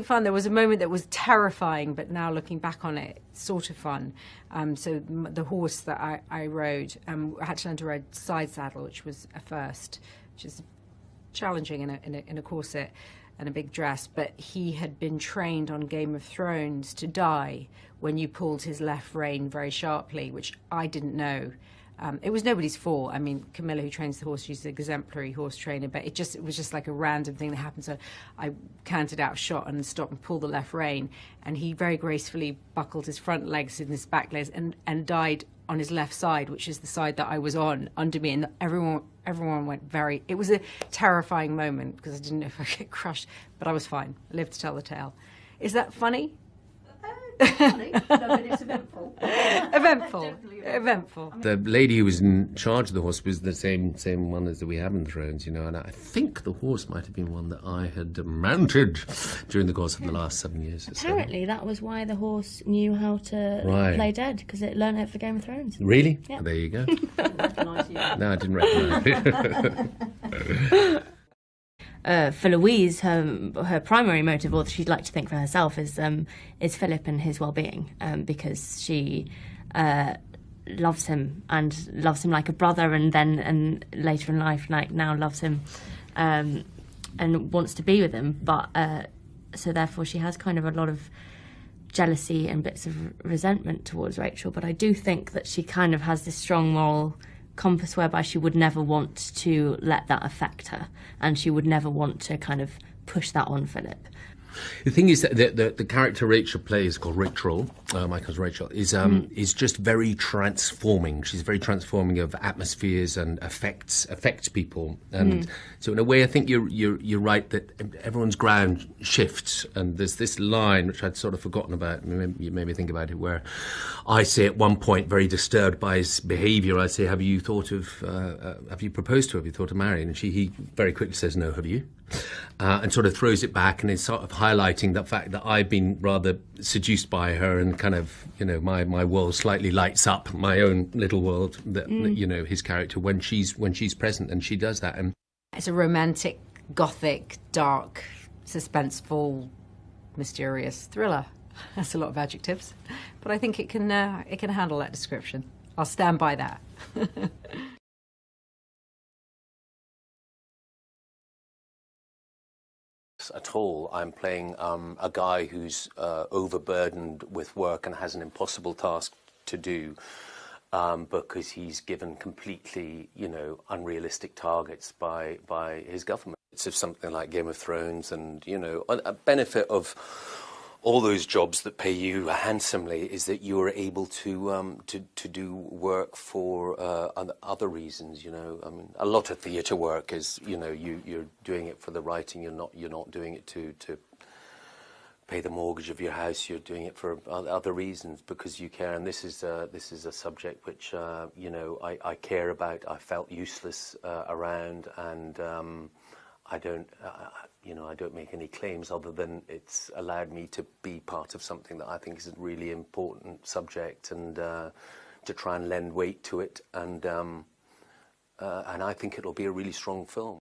Fun. There was a moment that was terrifying, but now looking back on it, sort of fun. So the horse that I rode, I had to learn to ride side saddle, which was a first, which is challenging in a corset and a big dress. But he had been trained on Game of Thrones to die when you pulled his left rein very sharply, which I didn't know. It was nobody's fault. I mean, Camilla, who trains the horse, she's an exemplary horse trainer, but it was just like a random thing that happened. So I canted out of shot and stopped and pulled the left rein, and he very gracefully buckled his front legs and his back legs and died on his left side, which is the side that I was on, under me, and everyone went very... It was a terrifying moment because I didn't know if I'd get crushed, but I was fine. I lived to tell the tale. Is that funny? Funny, no, but it's eventful. Eventful. The lady who was in charge of the horse was the same one as we have in Thrones, you know, and I think the horse might have been one that I had mounted during the course of the last 7 years. Apparently, that was why the horse knew how to play dead, because it learned it for Game of Thrones. Really? Yeah. There you go. Didn't recognise you. No, I didn't recognise it. For Louise, her primary motive, or she'd like to think for herself, is Philip and his well-being, because she loves him like a brother, and later in life, like now, loves him and wants to be with him. But so therefore, she has kind of a lot of jealousy and bits of resentment towards Rachel. But I do think that she kind of has this strong moral compass whereby she would never want to let that affect her, and she would never want to kind of push that on Philip. The thing is that the character Rachel plays, called Rachel, my cousin Rachel, is just very transforming. She's very transforming of atmospheres and affects people. And so in a way, I think you're right that everyone's ground shifts. And there's this line which I'd sort of forgotten about. You made me think about it, where I say at one point, very disturbed by his behaviour, I say, "Have you thought of? Have you proposed to her? Have you thought of marrying?" And he very quickly says, "No, have you?" And sort of throws it back, and is sort of highlighting the fact that I've been rather seduced by her, and kind of, you know, my world slightly lights up, my own little world, that you know, his character, when she's present, and she does that. And it's a romantic, gothic, dark, suspenseful, mysterious thriller. That's a lot of adjectives, but I think it can handle that description. I'll stand by that. At all. I'm playing a guy who's overburdened with work and has an impossible task to do, because he's given completely, you know, unrealistic targets by his government. It's of something like Game of Thrones, and, you know, a benefit of all those jobs that pay you handsomely is that you are able to do work for other reasons. You know, I mean, a lot of theatre work is, you know, you're doing it for the writing. You're not doing it to pay the mortgage of your house. You're doing it for other reasons because you care. And this is a subject which you know, I care about. I felt useless around, and I don't. You know, I don't make any claims other than it's allowed me to be part of something that I think is a really important subject, and to try and lend weight to it. And I think it'll be a really strong film.